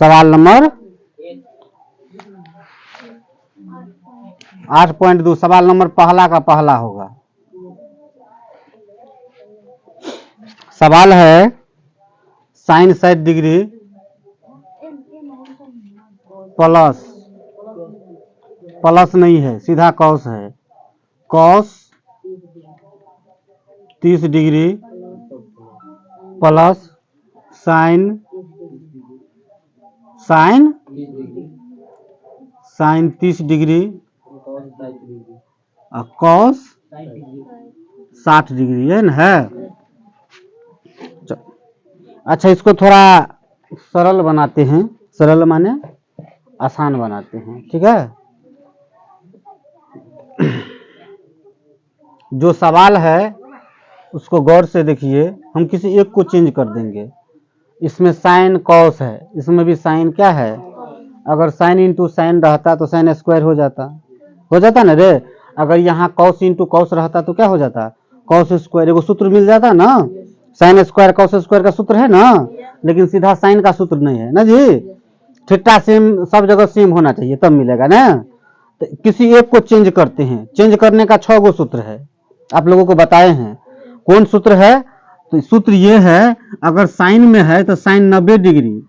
सवाल नंबर 8.2 सवाल नंबर पहला का पहला होगा। सवाल है साइन 60 डिग्री प्लस नहीं है, सीधा कॉस है, cos 30 degree plus sign 30 degree और कॉस 60 डिग्री है ना। है अच्छा, इसको थोड़ा सरल बनाते हैं, सरल माने आसान बनाते हैं, ठीक है। जो सवाल है उसको गौर से देखिए, हम किसी एक को चेंज कर देंगे। इसमें साइन कॉस है, इसमें भी साइन क्या है, अगर साइन इंटू साइन रहता तो साइन स्क्वायर हो जाता ना रे। अगर यहाँ कॉस इंटू कॉस रहता तो क्या हो जाता, कॉस स्क्वायर। एगो सूत्र मिल जाता ना, साइन स्क्वायर कॉस स्क्वायर का सूत्र है ना, लेकिन सीधा साइन का सूत्र नहीं है ना जी। थीटा सेम सब जगह सेम होना चाहिए तब मिलेगा ना। तो किसी एक को चेंज करते हैं, चेंज करने का 6 गो सूत्र है, आप लोगों को बताए हैं। कौन सूत्र है, तो सूत्र ये है, अगर साइन में है तो साइन 90 डिग्री,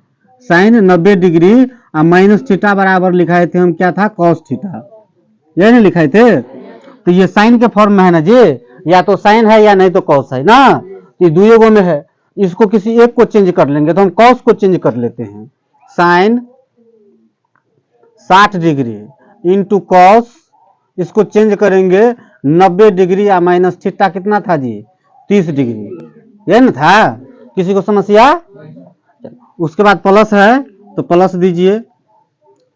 साइन 90 डिग्री और माइनस थीटा बराबर लिखाए थे हम, क्या था, कॉस थीटा, ये नहीं लिखाए थे। तो ये साइन के फॉर्म में है ना जी, या तो साइन है या नहीं तो कॉस है ना, ये दुए गो में है। इसको किसी एक को चेंज कर लेंगे तो हम कॉस को चेंज कर लेते हैं, साइन 60 डिग्री इंटू कॉस, इसको चेंज करेंगे 90 डिग्री या माइनस थीटा कितना था जी, 30 डिग्री, ये ना था। किसी को समस्या। उसके बाद प्लस है तो प्लस दीजिए,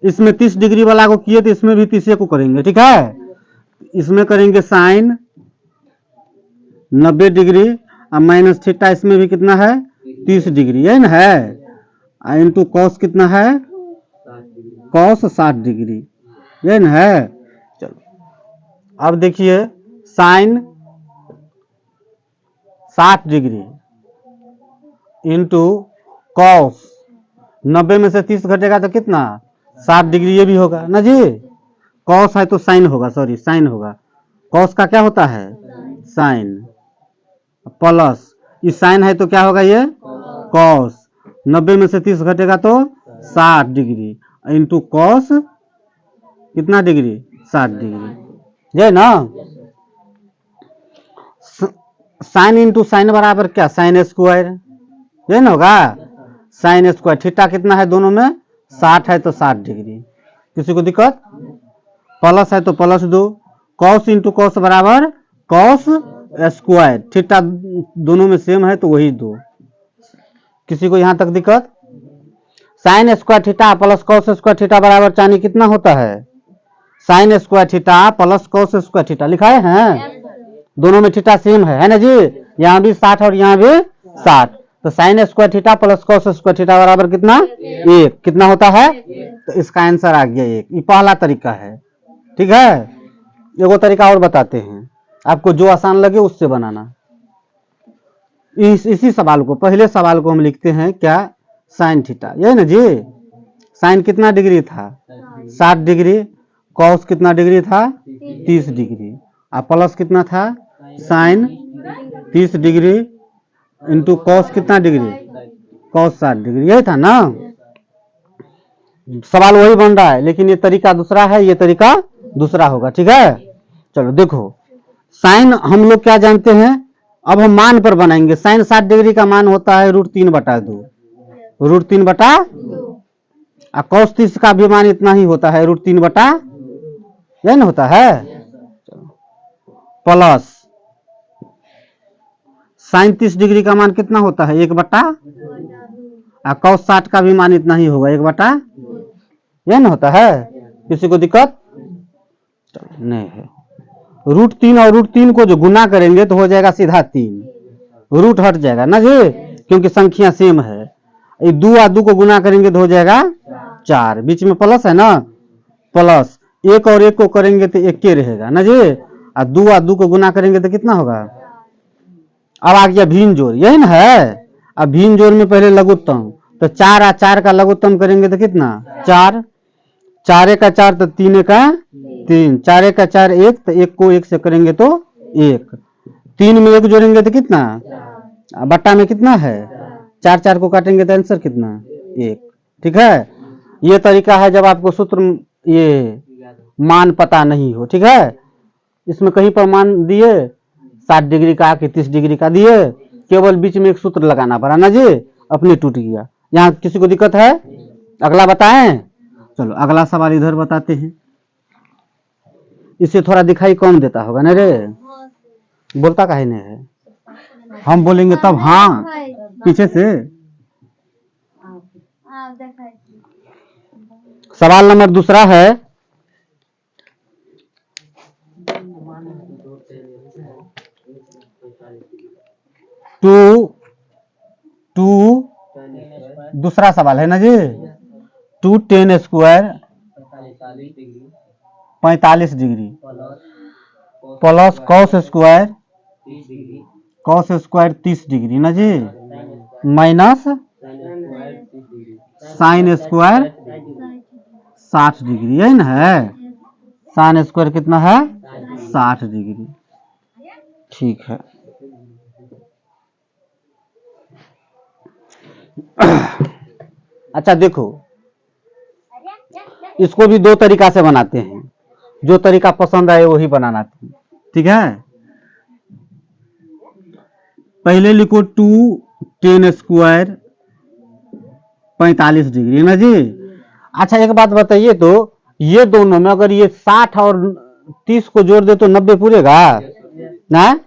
इसमें 30 डिग्री वाला को किए तो इसमें भी 30 को करेंगे, ठीक है। इसमें करेंगे साइन 90 डिग्री और माइनस थीटा, इसमें भी कितना है, 30 डिग्री, है ना, है इंटू कॉस कितना है, कॉस 60 डिग्री, ये ना है। चलो अब देखिए, साइन 60 डिग्री इंटू कॉस 90 में से 30 घटेगा तो कितना, 60 डिग्री, ये भी होगा ना जी। कॉस है तो साइन होगा, सॉरी साइन होगा, कॉस का क्या होता है, साइन, प्लस इस साइन है तो क्या होगा, ये कॉस, 90 में से 30 घटेगा तो 60 डिग्री इंटू कॉस कितना डिग्री, 60 डिग्री, ये ना। साइन इंटू साइन बराबर क्या, साइन स्क्वायर, ये ना होगा, साइन स्क्वायर। थीटा कितना है दोनों में, 60 है तो 60 डिग्री, किसी को दिक्कत। प्लस है तो प्लस 2, कॉस इंटू कॉस बराबर कॉस स्क्वायर, थीटा दोनों में सेम है तो वही 2, किसी को यहां तक दिक्कत। Sine square theta plus cos square theta बराबर चानी कितना होता है, sine square theta plus cos square theta, लिखाए हैं, दोनों में थीटा सेम है ना जी। यहाँ भी 60 और यहाँ भी 60, तो sine square theta plus cos square theta बराबर कितना, 1, कितना होता है, तो इसका आंसर आ गया 1। ये पहला तरीका है, ठीक है। एगो तरीका और बताते हैं, आपको जो आसान लगे उससे बनाना। इसी सवाल को, पहले सवाल को हम लिखते हैं क्या, साइन थीटा, ये ना जी। साइन कितना डिग्री था, 60 डिग्री, कॉस कितना डिग्री था, 30 डिग्री, और प्लस कितना था, साइन 30 डिग्री इंटू कॉस कितना डिग्री, कॉस 60 डिग्री, यही था ना। सवाल वही बन रहा है, लेकिन ये तरीका दूसरा है, ये तरीका दूसरा होगा, ठीक है। चलो देखो, साइन हम लोग क्या जानते हैं, अब हम मान पर बनाएंगे। साइन 60 डिग्री का मान होता है √3/2, √3/2, और कॉस 30 का भी मान इतना ही होता है, √3/, यही ना होता है। प्लस साइन 30 डिग्री का मान कितना होता है, 1/, और कॉस 60 का भी मान इतना ही होगा, 1/, यह ना होता है। किसी को दिक्कत नहीं है। √3 और √3 को जो गुना करेंगे तो हो जाएगा सीधा 3, रूट हट जाएगा ना जी, क्योंकि संख्या सेम है। ये 2 और 2 को गुना करेंगे तो हो जाएगा 4, बीच में प्लस है ना, प्लस 1 और 1 को करेंगे तो 1 रहेगा ना जी, और दो को गुना करेंगे तो कितना होगा। अब आ गया भिन्न जोड़, यही ना है। अब भिन्न जोड़ में पहले लघुत्तम, तो 4 और 4 का लघुत्तम करेंगे तो कितना 4, 4 का 4 तो 3 का 3, 4 का 4 1, तो 1 को 1 से करेंगे तो 1, 3 में 1 जोड़ेंगे तो कितना, बट्टा में कितना है 4, 4 को काटेंगे तो आंसर कितना 1। ठीक है, ये तरीका है जब आपको सूत्र ये मान पता नहीं हो। ठीक है, इसमें कहीं पर मान दिए 60 डिग्री का कि 30 डिग्री का दिए, केवल बीच में एक सूत्र लगाना पड़ा ना जी, अपने टूट गया। यहाँ किसी को दिक्कत है, अगला बताएं। चलो अगला सवाल इधर बताते हैं। इससे थोड़ा दिखाई कम देता होगा ना रे, बोलता काहे नहीं है, हम बोलेंगे तब हाँ पीछे से। सवाल नंबर दूसरा है, टू दूसरा सवाल है ना जी, 2 10 square 45 degree plus cos square 30 degree ना जी, माइनस साइन स्क्वायर 60 डिग्री, है ना है। साइन स्क्वायर कितना है 60 डिग्री। ठीक है, अच्छा देखो, इसको भी दो तरीका से बनाते हैं, जो तरीका पसंद आए वही बनाना। ठीक है, पहले लिखो 2 10 स्क्वायर 45 डिग्री ना जी। अच्छा एक बात बताइए, तो ये दोनों में अगर ये 60 और 30 को जोड़ दे तो 90 पूरेगा ना।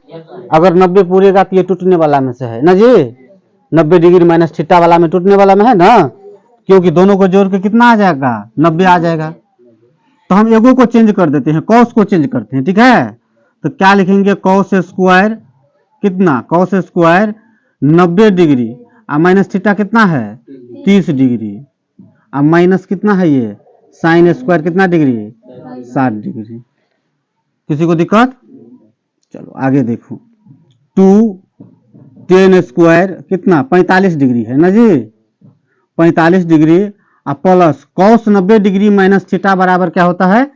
अगर 90 पूरेगा तो ये टूटने वाला में से है ना जी, 90 डिग्री माइनस थीटा वाला में टूटने वाला में है ना, क्योंकि दोनों को जोड़ के कितना आ जाएगा 90 आ जाएगा। तो हम एगो को चेंज कर देते हैं, कॉस को चेंज करते हैं। ठीक है, तो क्या लिखेंगे, कॉस स्क्वायर कितना, कॉस स्क्वायर 90 डिग्री और माइनस थीटा कितना है 30 डिग्री, और माइनस कितना है ये साइन स्क्वायर कितना डिग्री 60 डिग्री। किसी को दिक्कत। चलो आगे देखो, 2 10 स्क्वायर कितना 45 डिग्री है ना जी, 45 डिग्री और plus cos 90 degree minus theta बराबर क्या होता है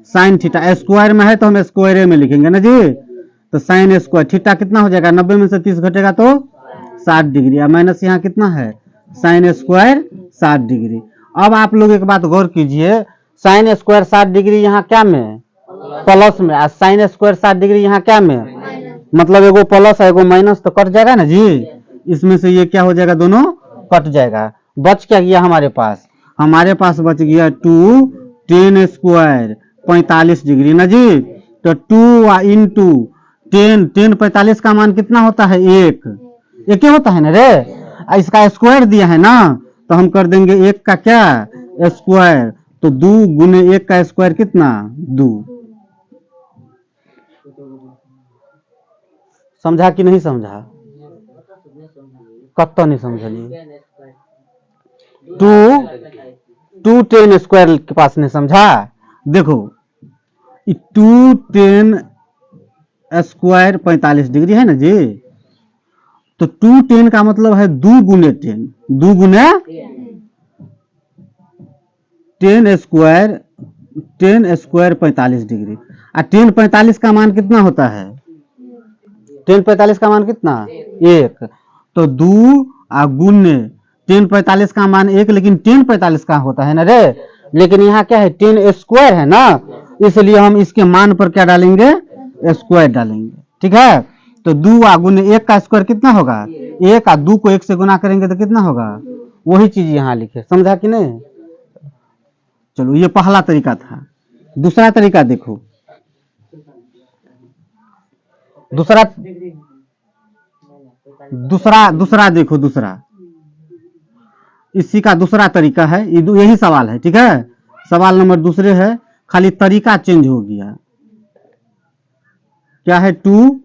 साइन थीटा। स्क्वायर में है तो हम स्क्वायर में लिखेंगे ना जी, तो साइन स्क्वायर थीटा कितना हो जाएगा, 90 में से 30 घटेगा तो 60 डिग्री, और माइनस यहाँ कितना है साइन स्क्वायर 60 डिग्री। अब आप लोग एक बात गौर कीजिए, साइन स्क्वायर 60 डिग्री यहाँ क्या में प्लस में, और साइन स्क्वायर 60 डिग्री यहाँ क्या में, मतलब एगो प्लस है एगो माइनस, तो कट जाएगा ना जी। इसमें से ये क्या हो जाएगा, दोनों कट जाएगा। बच क्या गया हमारे पास, हमारे पास बच गया 2 10 स्क्वायर 45 डिग्री ना जी। तो 2 इंटू 10 10 45 का मान कितना होता है 1 ही होता है ना रे। इसका स्क्वायर दिया है ना, तो हम कर देंगे 1 का क्या स्क्वायर, तो 2 गुने 1 का स्क्वायर कितना 2। समझा कि नहीं समझा, कब तो नहीं समझलिए। 2 10 स्क्वायर के पास नहीं समझा। देखो 2 10 स्क्वायर 45 डिग्री है ना जी, तो 2 10 का मतलब है 2 गुने 10, 2 गुने 10 स्क्वायर 45 डिग्री, और 10 45 का मान कितना होता है, 10 45 का मान कितना 1, तो 2 गुने 10 45 का मान 1, लेकिन 10 45 का होता है ना रे, लेकिन यहाँ क्या है 10 स्क्वायर है ना, इसलिए हम इसके मान पर क्या डालेंगे स्क्वायर डालेंगे। ठीक है, तो 2 गुने 1 का स्क्वायर कितना होगा 1, और 2 को 1 से गुना करेंगे तो कितना होगा, वही चीज यहाँ लिखे। समझा कि नहीं। चलो ये पहला तरीका था। दूसरा तरीका देखो, दूसरा देखो, दूसरा इसी का दूसरा तरीका है, यही सवाल है। ठीक है, सवाल नंबर दूसरे है, खाली तरीका चेंज हो गया। क्या है 2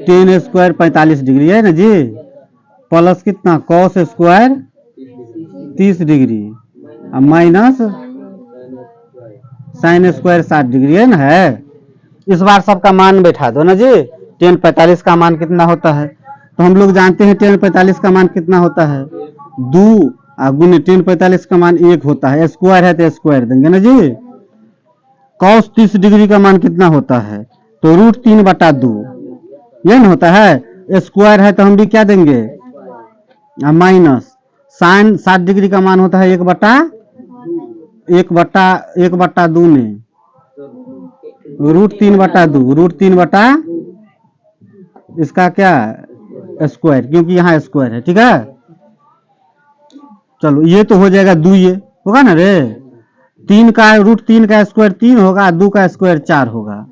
10 स्क्वायर 45 डिग्री है ना जी, प्लस कितना कॉस स्क्वायर 30 डिग्री और माइनस साइन स्क्वायर 60 डिग्री है ना है। इस बार सबका मान बैठा दो ना जी। 10 45 का मान कितना होता है? तो हम लोग जानते हैं 10 45 का मान कितना होता है? 2 गुने 10 45 का मान 1 होता है। स्क्वायर है तो स्क्वायर देंगे ना जी। cos 30 डिग्री का मान कितना होता है? तो √3/2 ये न होता है। स्क्वायर है तो हम भी क्या देंगे? माइनस। साइन 60 डिग्री का मान होता है 1/2 में √3/2 इसका क्या स्क्वायर, क्योंकि यहाँ स्क्वायर है। ठीक है, चलो ये तो हो जाएगा 2, ये होगा ना रे। 3 का √3 का स्क्वायर 3 होगा, 2 का स्क्वायर 4 होगा।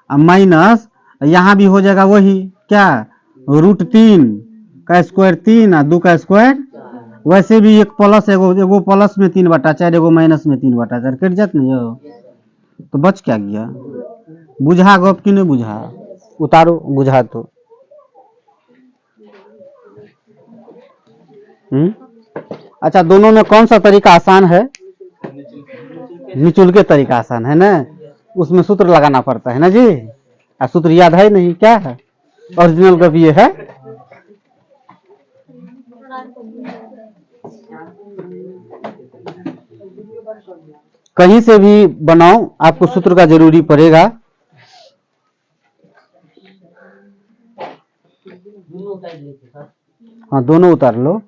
अब माइनस यहाँ भी हो जाएगा वही क्या, √3 का स्क्वायर 3 और 2 का स्क्वायर। वैसे भी एक प्लस एगो प्लस में 3/4, एगो माइनस में 3/4 कट जात नहीं हो, तो बच क्या गया? बुझा गप कि नहीं बुझा? उतारो बुझा तो। अच्छा, दोनों में कौन सा तरीका आसान है? निचुल के तरीका आसान है ना, उसमें सूत्र लगाना पड़ता है ना जी। सूत्र याद है नहीं क्या है? ओरिजिनल गप ये है। कहीं से भी बनाओ, आपको सूत्र का जरूरी पड़ेगा। हाँ, दोनों उतार लो।